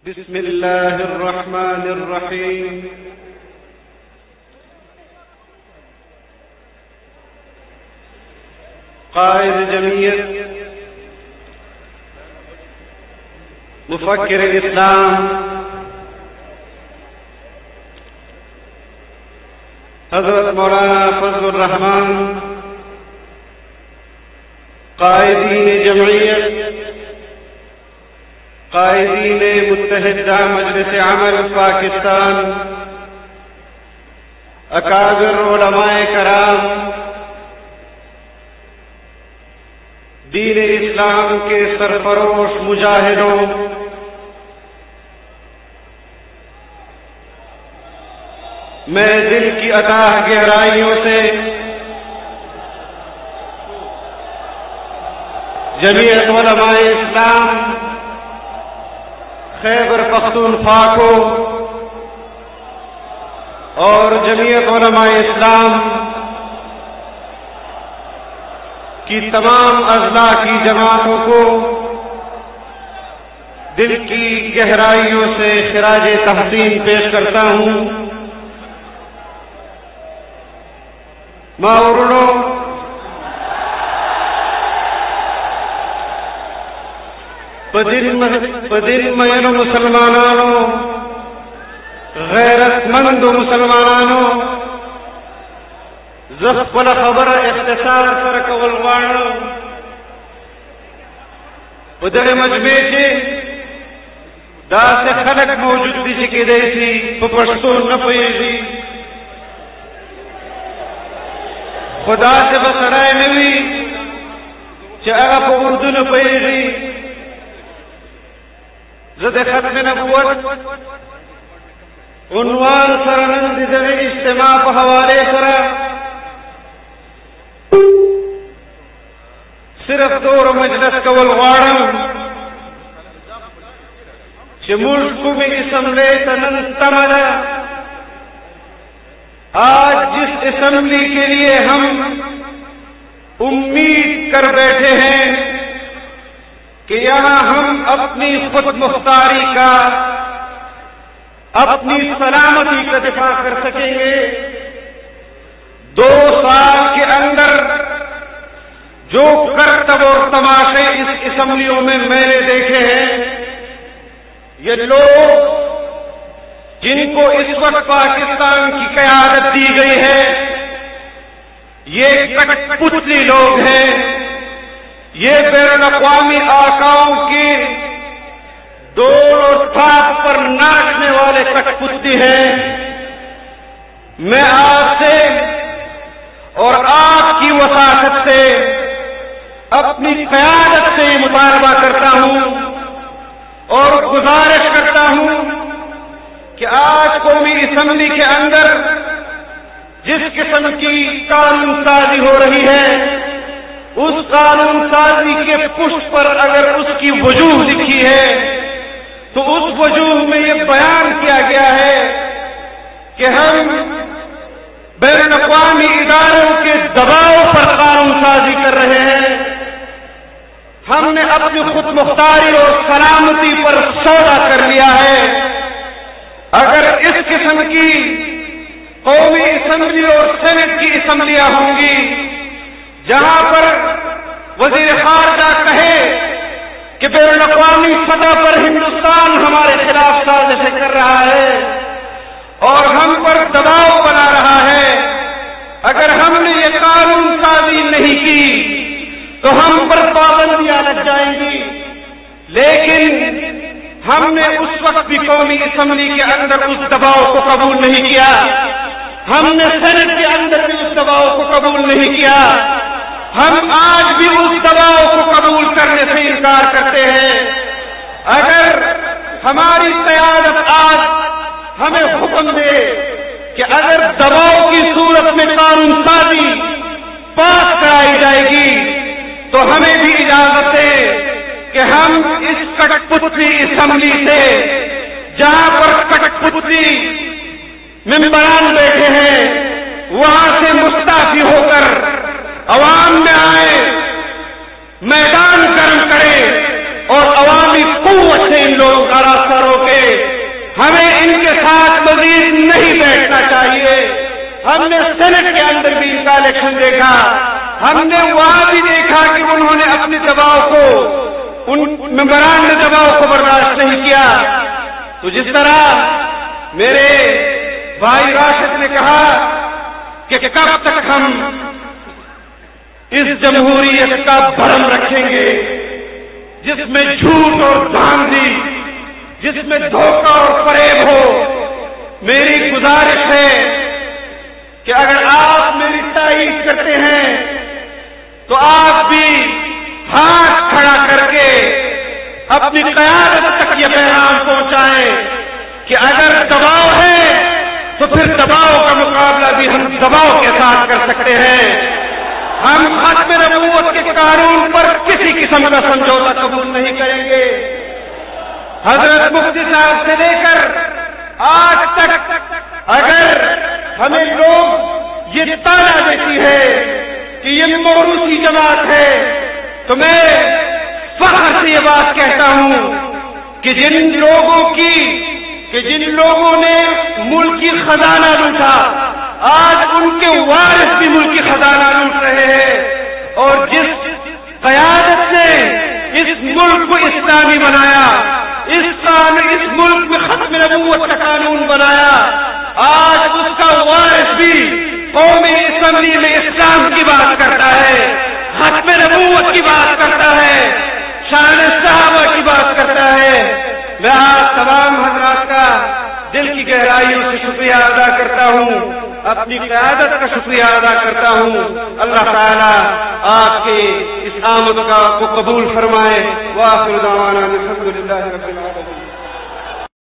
بسم الله الرحمن الرحيم. قائد جمعیت مفکر الاسلام حضرت مولانا فضل الرحمان، قائدین جمعیت، قائدین متحدہ مجلس عمل پاکستان، اکابر علماء کرام، دین اسلام کے سرفروش مجاہدوں، میں دل کی اتاہ گہرائیوں سے جمعیت علماء اسلام خیبر پختونخوا کو اور جمعیت علماء اسلام کی تمام اضلاع کی جماعتوں کو دل کی گہرائیوں سے خراج تحسین پیش کرتا ہوں. ماورنو پدین مینو مسلمانانو، غیرت مند مسلمانانو، زخپل خبر اختصار سره کول غواړم. په دغه مجمع کې داسې خلک موجود دي چې کېدای شي په پښتو نه پوهېږي، خو داسې به سړی نه وي چې هغه په اردو نه پوهېږي. زه د ختم نبوت عنوان سره نن د دغه اجتماع په حوالې سره صرف دور مجلس کول غواړم چې موږ کومې اسمبلی ته نن تمه ده. آج جس اسمبلی کے لیے ہم امید کر بیٹھے ہیں کہ یہاں ہم اپنی خود مختاری کا، اپنی سلامتی کا دفاع کر سکیں گے. 2 سال کے اندر جو کرتب اور تماشے اس اسمبلیوں میں نے دیکھے ہیں، یہ لوگ جن کو اس وقت پاکستان کی قیادت دی گئی ہے، یہ کٹ پتلی لوگ ہیں. یہ بین الاقوامی آقاؤں کی ڈول اور ٹھاپ پر ناچنے والے کٹ پتلی ہیں. میں آپ سے اور آپ کی وساطت سے، اپنی قیادت سے مطالبہ کرتا ہوں اور گزارش کرتا ہوں کہ آج قومی اسمبلی کے اندر جس قسم کی قانون سازی ہو رہی ہے، اس قانون سازی کے پشت پر اگر اس کی وجوہ لکھی ہے تو اس وجوہ میں یہ بیان کیا گیا ہے کہ ہم بین الاقوامی اداروں کے دباؤ پر قانون سازی کر رہے ہیں. ہم نے اپنی خود مختاری اور سلامتی پر سودا کر لیا ہے. اگر اس قسم کی قومی اسمبلی اور سینٹ کی اسمبلیاں ہوں گی جہاں پر وزیر خارجہ کہے کہ بین الاقوامی سطح پر ہندوستان ہمارے خلاف سازشیں کر رہا ہے اور ہم پر دباؤ بنا رہا ہے، اگر ہم نے یہ قانون سازی نہیں کی تو ہم پر پابندیاں لگ جائیں گی. لیکن ہم نے اس وقت بھی قومی اسمبلی کے اندر اس دباؤ کو قبول نہیں کیا، ہم نے سینٹ کے اندر بھی اس دباؤ کو قبول نہیں کیا. ہم آج بھی اس دباؤ کو قبول کرنے سے انکار کرتے ہیں. اگر ہماری قیادت آج ہمیں حکم دے کہ اگر دباؤ کی صورت میں قانون سازی پاس کرائی جائے گی تو ہمیں بھی اجازت دے کہ ہم اس کٹ پتلی اسمبلی سے، جہاں پر کٹ پتلی ممبران بیٹھے ہیں، وہاں سے مستعفی ہو کر عوام میں آئے، میدان گرم کرے اور عوامی قوت سے ان لوگوں کا راستہ روکے. ہمیں ان کے ساتھ مزید نہیں بیٹھنا چاہیے۔ ہم نے سینٹ کے اندر بھی ان کا الیکشن دیکھا، ہم نے وہاں بھی دیکھا کہ انہوں نے اپنے دباؤ کو، ان ممبران نے دباؤ کو برداشت نہیں کیا۔ تو جس طرح میرے بھائی راشد نے کہا کہ کب تک ہم اس جمہوریت کا بھرم رکھیں گے جس میں جھوٹ اور دھاندلی، جس میں دھوکہ اور فریب ہو۔ میری گزارش ہے کہ اگر آپ میری تائید کرتے ہیں تو آپ بھی ہاتھ کھڑا کر کے اپنی قیادت تک یہ پیغام پہنچائیں کہ اگر دباؤ ہے تو پھر دباؤ کا مقابلہ بھی ہم دباؤ کے ساتھ کر سکتے ہیں۔ ہم ختم نبوت کے قانون پر کسی قسم کا سمجھوتا قبول نہیں کریں گے۔ حضرت مفتی صاحب سے لے کر آج تک اگر ہمیں لوگ یہ تانا دیتی ہے کہ یہ موروثی جماعت ہے تو میں فخر سے یہ بات کہتا ہوں کہ جن لوگوں نے ملکی خزانہ لوٹا آج ان کے وارث بھی ملکی خزانہ لوٹ رہے ہیں، اور جس قیادت نے اس ملک کو اسلامی بنایا، اس ملک میں ختم نبوت کا قانون بنایا، آج اس کا وارث بھی قومی اسمبلی میں اسلام کی بات کرتا ہے، ختم نبوت کی بات کرتا ہے، شان صحابہ کی بات کرتا ہے۔ میں آج تمام حضرات کا دل کی گہرائیوں سے شکریہ ادا کرتا ہوں، اپنی قیادت کا شکریہ ادا کرتا ہوں۔ اللہ تعالیٰ آپ کے اس آمد کو قبول فرمائے۔ وآخر دعوانا الحمد للہ رب العالمین۔